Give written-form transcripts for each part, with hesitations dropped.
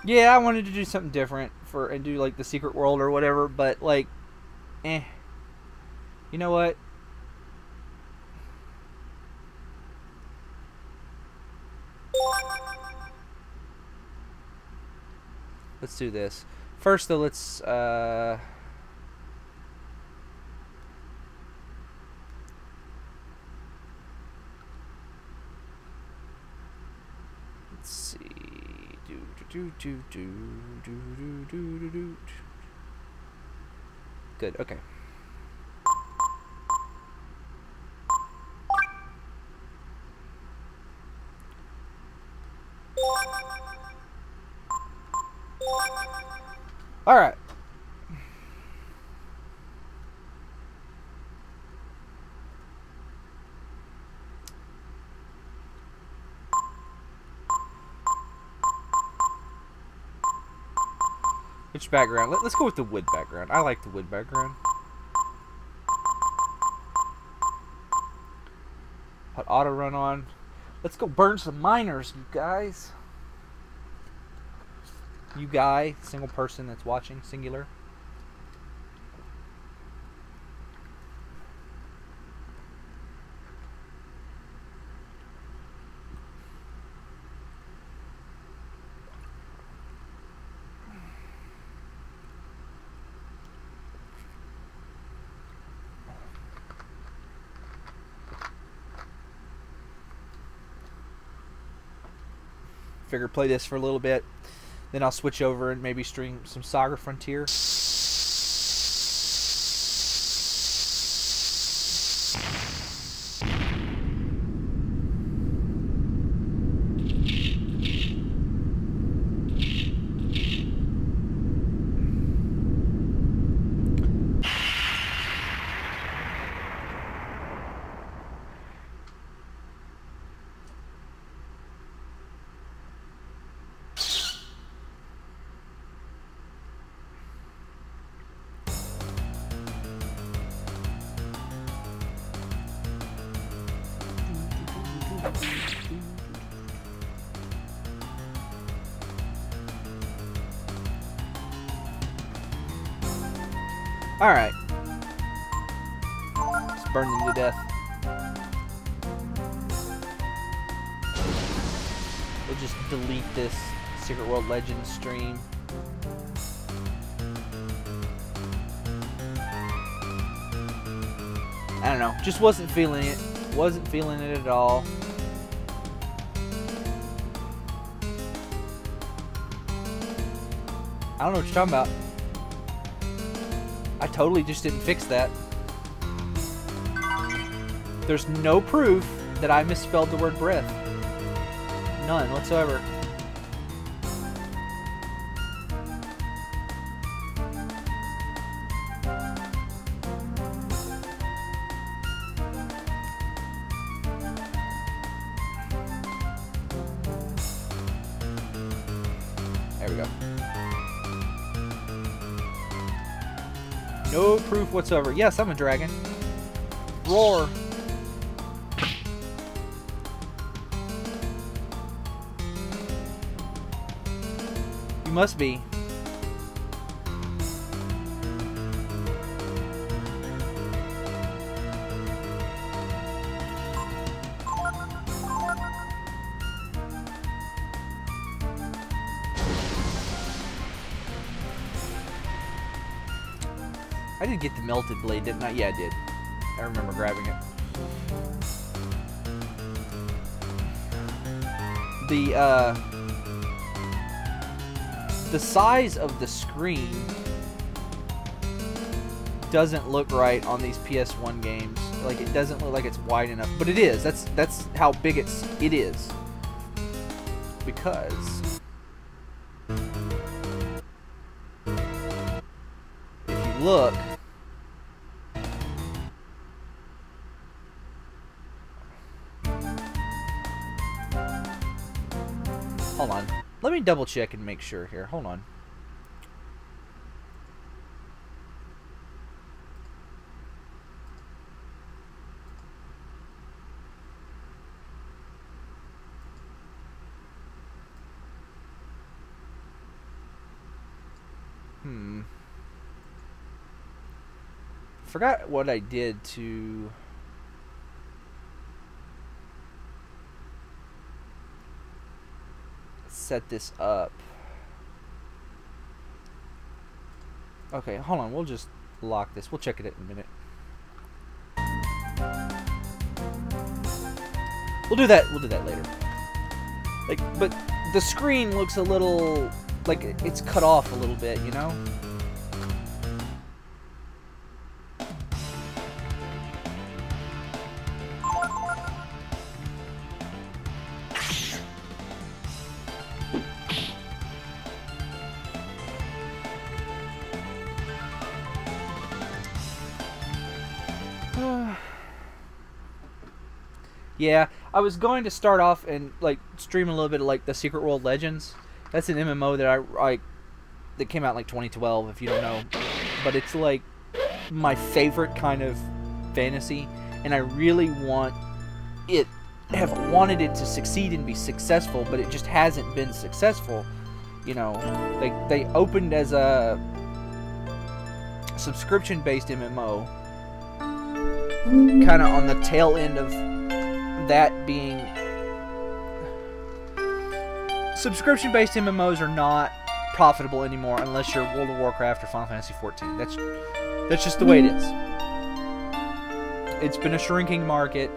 Yeah, I wanted to do something different and do like the secret world or whatever, but like, eh. You know what? Let's do this. First though, let's see. Good, okay. Alright. Which background? Let's go with the wood background. I like the wood background. Put auto run on. Let's go burn some miners, you guys. You guy, single person that's watching, singular. Figure play this for a little bit. Then I'll switch over and maybe stream some Saga Frontier. Alright. Just burn them to death. We'll just delete this Secret World Legends stream. I don't know. Just wasn't feeling it. Wasn't feeling it at all. I don't know what you're talking about. I totally just didn't fix that. There's no proof that I misspelled the word breath. None whatsoever. There we go. No proof whatsoever. Yes, I'm a dragon. Roar. You must be. I did get the melted blade, didn't I? Yeah, I did. I remember grabbing it. The size of the screen doesn't look right on these PS1 games. Like, it doesn't look like it's wide enough, but it is. That's how big it is. Because if you look, hold on. Let me double check and make sure here. Hold on. Forgot what I did to set this up. Okay, hold on. We'll just lock this. We'll check it in a minute. We'll do that later. Like, but the screen looks a little like it's cut off a little bit, you know? Yeah, I was going to start off and like stream a little bit of like the Secret World Legends. That's an MMO that that came out in like 2012, if you don't know. But it's like my favorite kind of fantasy, and I really wanted it to succeed and be successful, but it just hasn't been successful. You know, they opened as a subscription-based MMO, kind of on the tail end of that being. Subscription-based MMOs are not profitable anymore unless you're World of Warcraft or Final Fantasy XIV. That's just the way it is. It's been a shrinking market,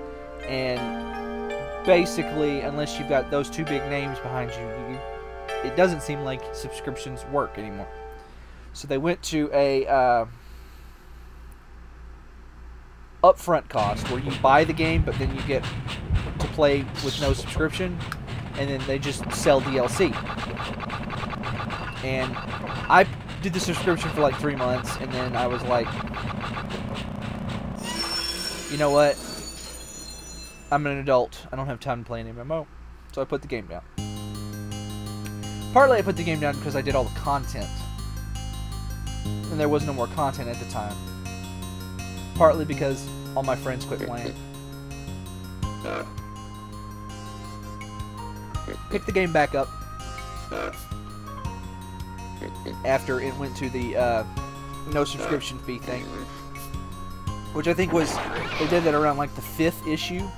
and basically, unless you've got those two big names behind you, it doesn't seem like subscriptions work anymore. So they went to a upfront cost where you buy the game, but then you get to play with no subscription, and then they just sell DLC. And I did the subscription for like 3 months, and then I was like, you know what? I'm an adult. I don't have time to play an MMO. So I put the game down. Partly I put the game down because I did all the content, and there was no more content at the time. Partly because all my friends quit playing. Picked the game back up after it went to the no subscription fee thing, which I think was, they did that around like the 5th issue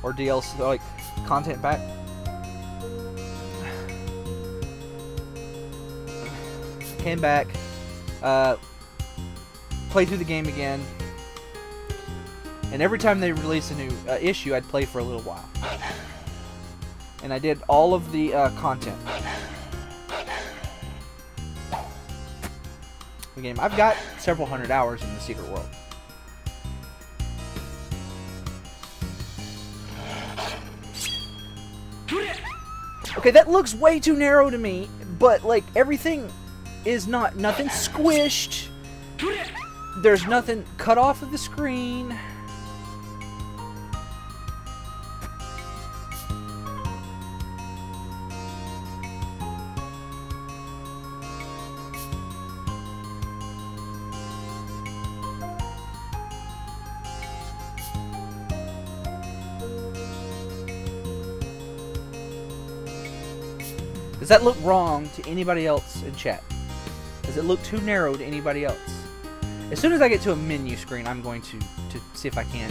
or DLC, like content pack. Came back, played through the game again, and every time they released a new issue, I'd play for a little while. And I did all of the content. The game. I've got several hundred hours in the Secret World. Okay, that looks way too narrow to me, but like everything is nothing squished. There's nothing cut off of the screen. Does that look wrong to anybody else in chat? Does it look too narrow to anybody else? As soon as I get to a menu screen, I'm going to see if I can.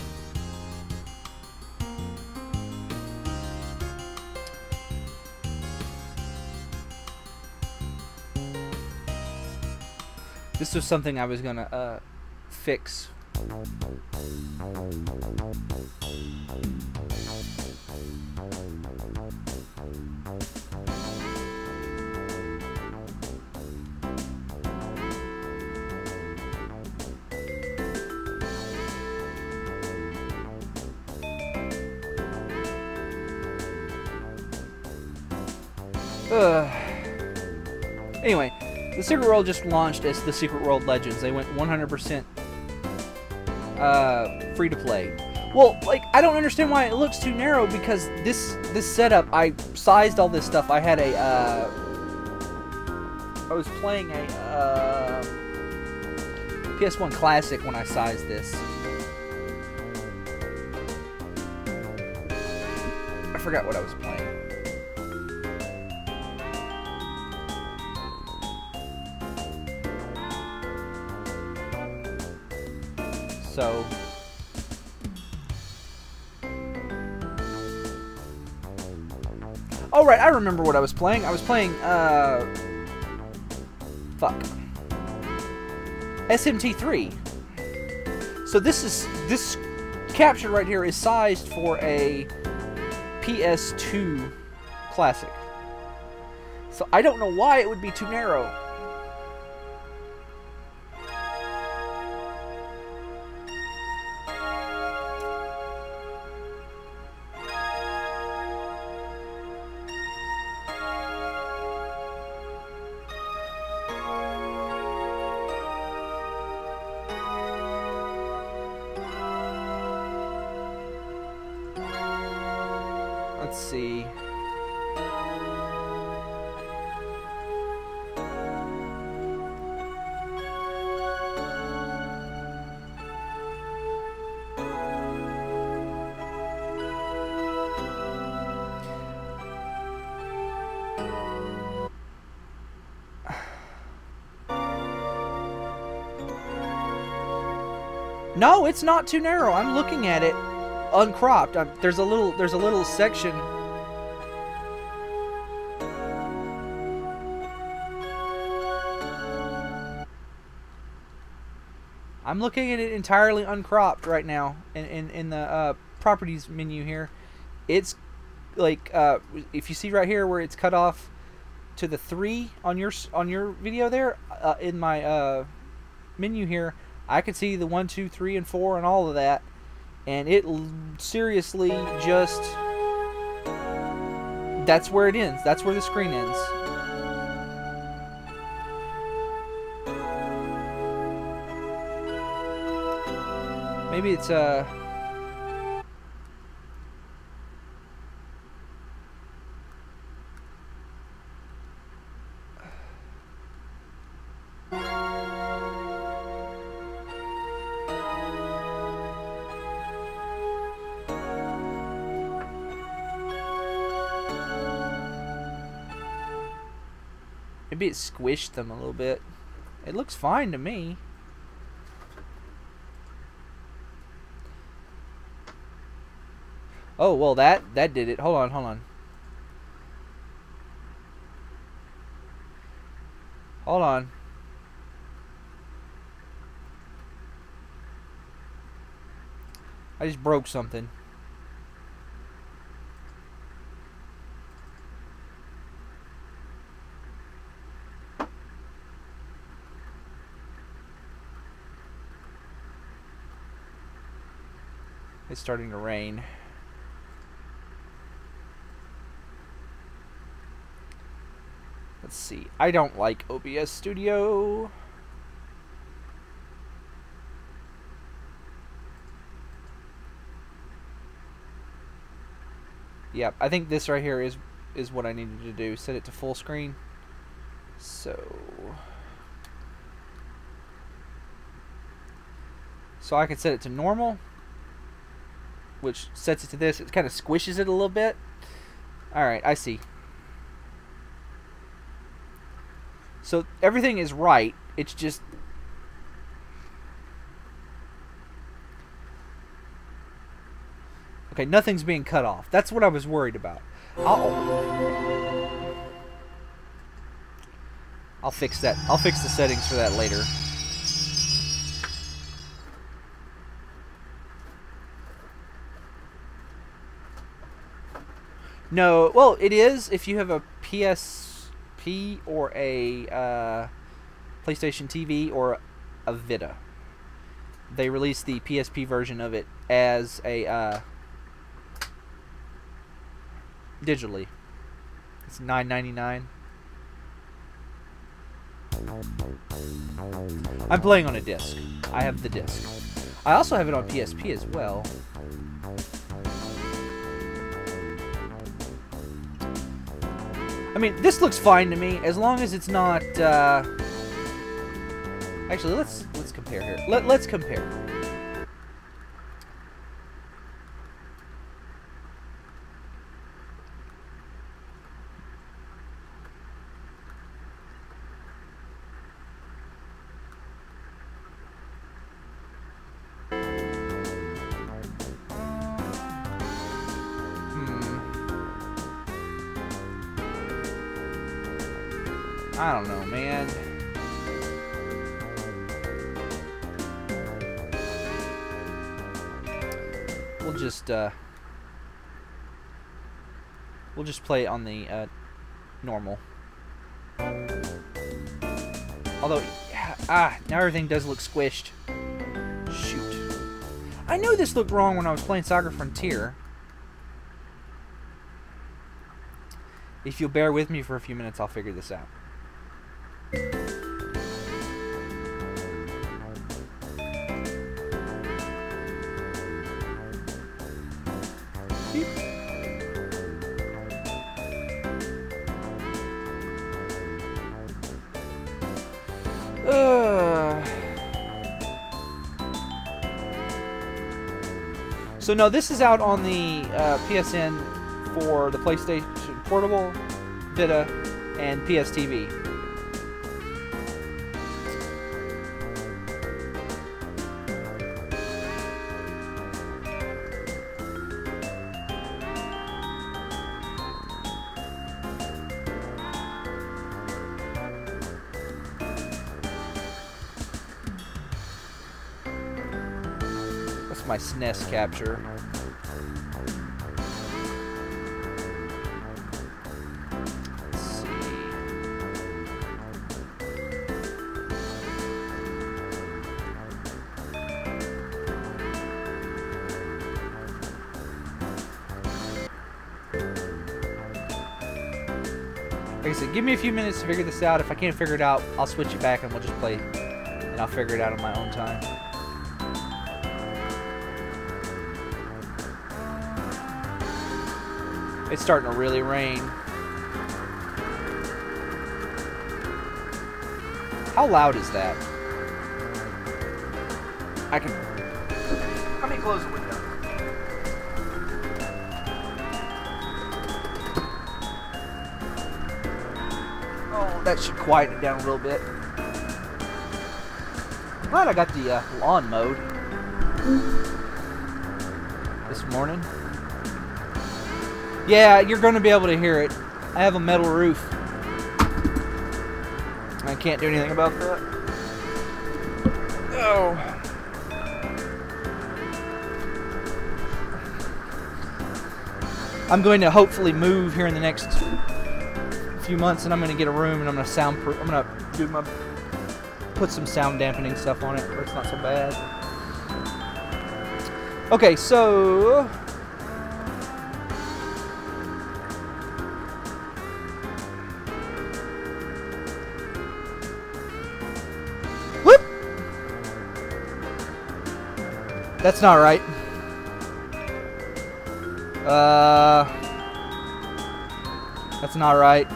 This was something I was gonna fix. Anyway, the Secret World just launched as the Secret World Legends. They went 100% free to play. Well, like, I don't understand why it looks too narrow, because this setup, I sized all this stuff. I had a I was playing a PS1 Classic when I sized this. I forgot what I was playing. So oh right, I remember what I was playing. I was playing fuck. SMT3. So this capture right here is sized for a PS2 classic. So I don't know why it would be too narrow. Let's see. No, it's not too narrow. I'm looking at it uncropped. There's a little section. I'm looking at it entirely uncropped right now in the properties menu here. It's like if you see right here where it's cut off to the 3 on your video there, in my menu here, I could see the 1, 2, 3, and 4 and all of that, and it seriously just, that's where it ends. That's where the screen ends. Maybe it's maybe it squished them a little bit. It looks fine to me. Oh, well, that did it. Hold on. Hold on. I just broke something. It's starting to rain. Let's see. I don't like OBS Studio. Yep, I think this right here is what I needed to do. Set it to full screen. So I could set it to normal, which sets it to this. It kind of squishes it a little bit. Alright, I see. So everything is right. It's just... okay, nothing's being cut off. That's what I was worried about. I'll fix that. I'll fix the settings for that later. No, well, it is if you have a PSP or a PlayStation TV or a Vita. They released the PSP version of it as a digitally. It's $9.99. I'm playing on a disc. I have the disc. I also have it on PSP as well. I mean, this looks fine to me as long as it's not. Actually, let's compare here. Let's compare. I don't know, man. We'll just play it on the normal. Although, now everything does look squished. Shoot. I knew this looked wrong when I was playing Soccer Frontier. If you'll bear with me for a few minutes, I'll figure this out. So no, this is out on the PSN for the PlayStation Portable, Vita, and PS TV. My SNES capture. Let's see. Like I said, give me a few minutes to figure this out. If I can't figure it out, I'll switch it back and we'll just play, and I'll figure it out on my own time. It's starting to really rain. How loud is that? I can... Let me close the window. Oh, that should quieten it down a little bit. I'm glad I got the lawn mowed this morning. Yeah, you're going to be able to hear it. I have a metal roof. I can't do anything about that. Oh. I'm going to hopefully move here in the next few months, and I'm going to get a room, and I'm going to soundproof. I'm going to do my put some sound dampening stuff on it, where it's not so bad. Okay, so. That's not right. That's not right.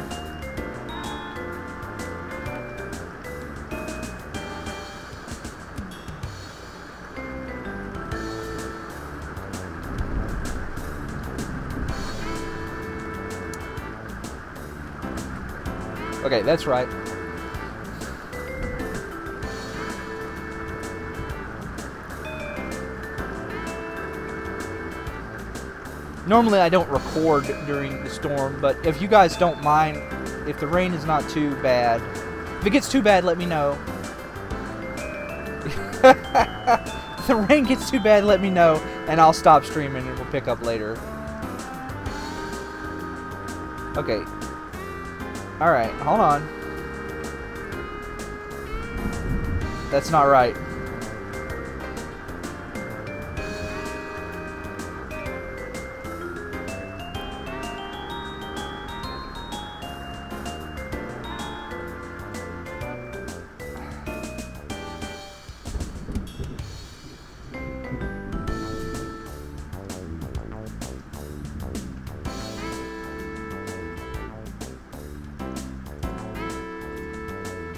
Okay, that's right. Normally I don't record during the storm, but if you guys don't mind, if the rain is not too bad, if it gets too bad, let me know. If the rain gets too bad, let me know, and I'll stop streaming and we'll pick up later. Okay. Alright, hold on. That's not right.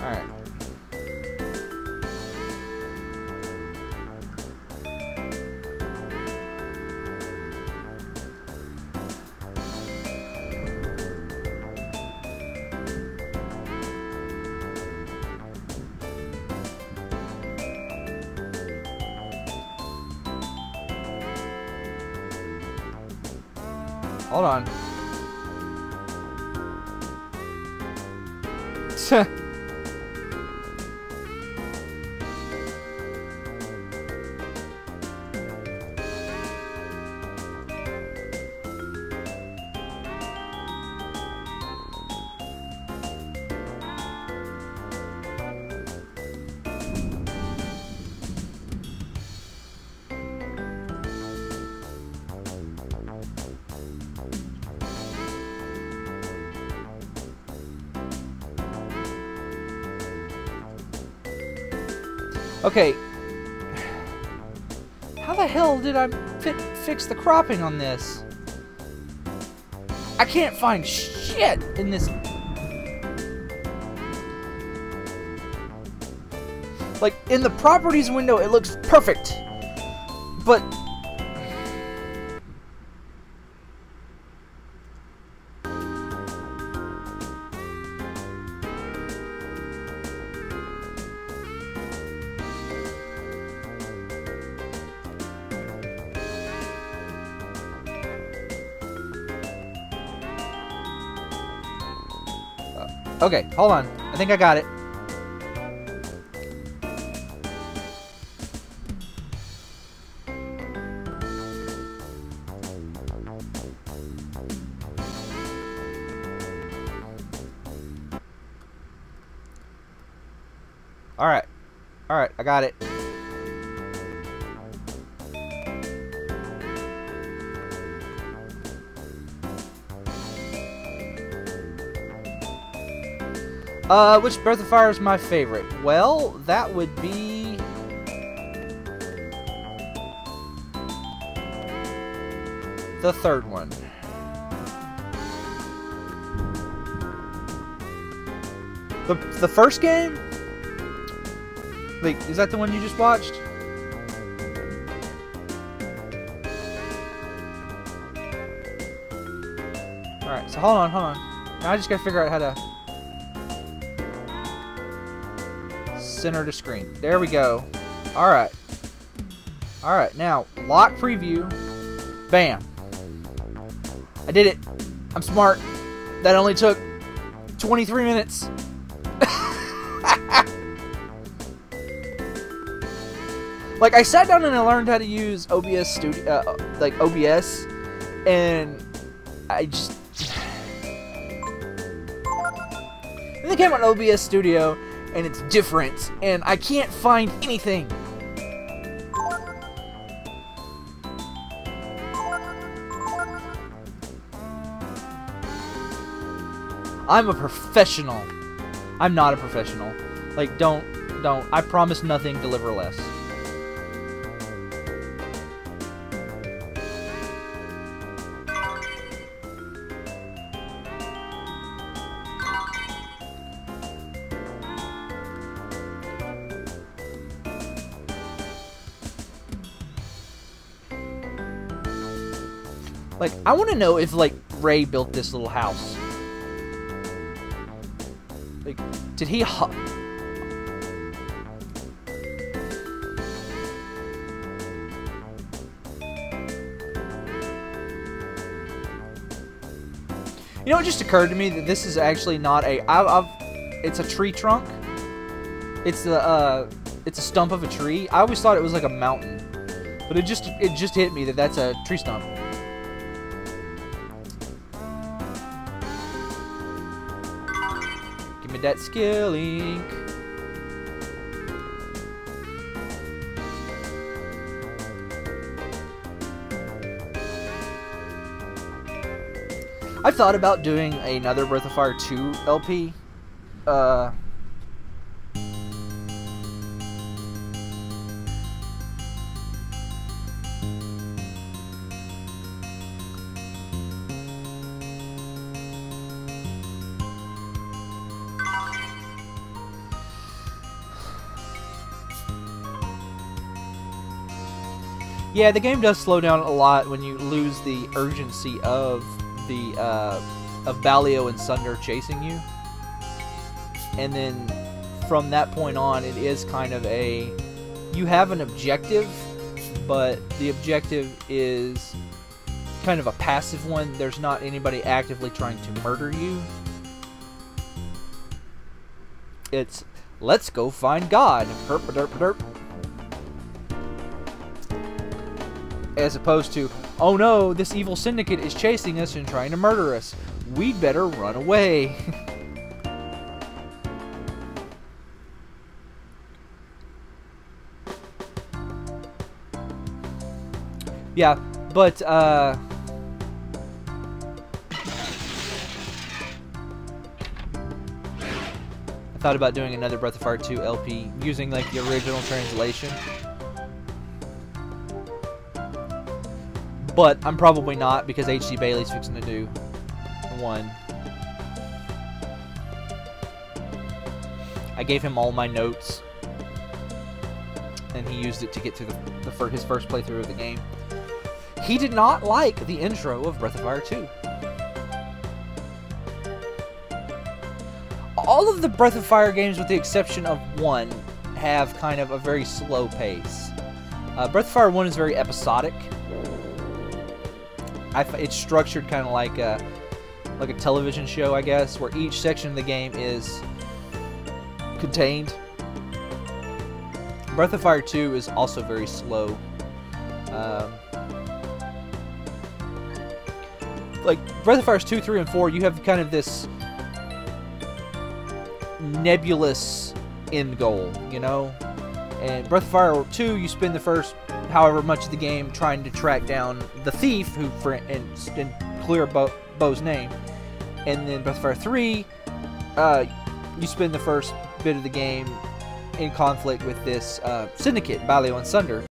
Alright. Hold on. Okay. How the hell did I fix the cropping on this? I can't find shit in this. Like, in the properties window, it looks perfect. But okay, hold on. I think I got it. Alright. Alright, I got it. Which Breath of Fire is my favorite? Well, that would be... the third one. The first game? Like, is that the one you just watched? Alright, so hold on. Now I just gotta figure out how to center the screen. There we go. Alright. Alright, now, lock preview. Bam. I did it. I'm smart. That only took 23 minutes. Like, I sat down and I learned how to use OBS Studio, like OBS, and I just... And they came on OBS Studio, and it's different, and I can't find anything. I'm a professional. I'm not a professional. Like, don't. I promise nothing, deliver less. Like, I want to know if, like, Ray built this little house. Like, did he You know, it just occurred to me that this is actually not a... it's a tree trunk. It's a stump of a tree. I always thought it was like a mountain. But it just hit me that that's a tree stump. Give me that skill ink. I've thought about doing another Breath of Fire 2 LP. Yeah, the game does slow down a lot when you lose the urgency of the of Balio and Sunder chasing you, and then from that point on, it is kind of a you have an objective, but the objective is kind of a passive one. There's not anybody actively trying to murder you. It's let's go find God. Herp derp derp. As opposed to, oh no, this evil syndicate is chasing us and trying to murder us. We'd better run away. Yeah, but I thought about doing another Breath of Fire 2 LP using like the original translation. But I'm probably not, because H.C. Bailey's fixing to do one. I gave him all my notes, and he used it to get to his first playthrough of the game. He did not like the intro of Breath of Fire 2. All of the Breath of Fire games, with the exception of one, have kind of a very slow pace. Breath of Fire 1 is very episodic. It's structured kind of like a television show, I guess, where each section of the game is contained. Breath of Fire 2 is also very slow. Like Breath of Fire 2, 3, and 4, you have kind of this nebulous end goal, you know? And Breath of Fire 2, you spend the first however much of the game trying to track down the thief and clear Bo's name. And then Breath of Fire 3, you spend the first bit of the game in conflict with this syndicate, Balio and Sunder.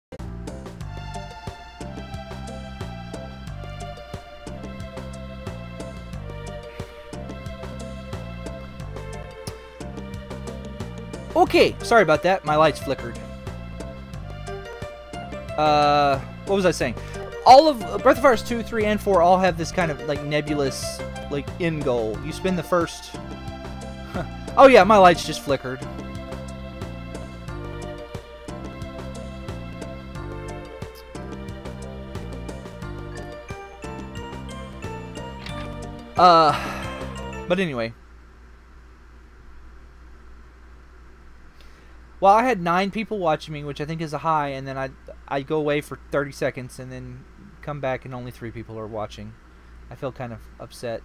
Okay, sorry about that. My lights flickered. What was I saying? All of Breath of Fire 2, 3, and 4 all have this kind of like nebulous like end goal. You spend the first... Oh yeah, my lights just flickered. But anyway. Well, I had 9 people watching me, which I think is a high, and then I go away for 30 seconds and then come back and only 3 people are watching. I feel kind of upset.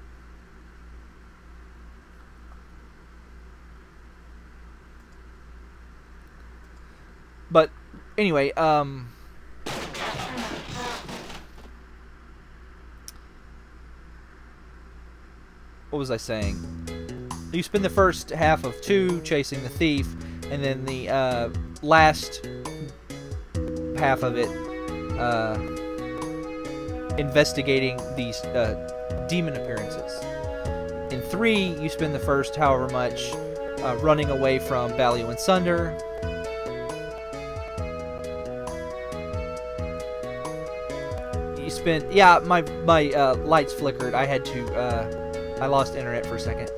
But anyway, what was I saying? You spend the first half of 2 chasing the thief, and then the last half of it investigating these demon appearances. In 3, you spend the first however much running away from Balio and Sunder. You spend... Yeah, my lights flickered. I had to... I lost internet for a second.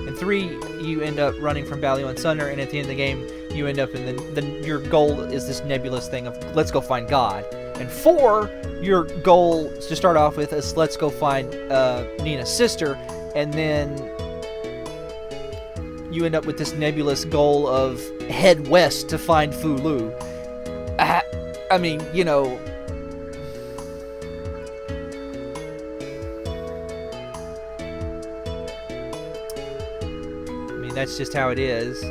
In 3, you end up running from Balio and Sunder, and at the end of the game, you end up in your goal is this nebulous thing of let's go find God. And 4, your goal to start off with is let's go find Nina's sister, and then you end up with this nebulous goal of head west to find Fu Lu. I mean, you know. That's just how it is.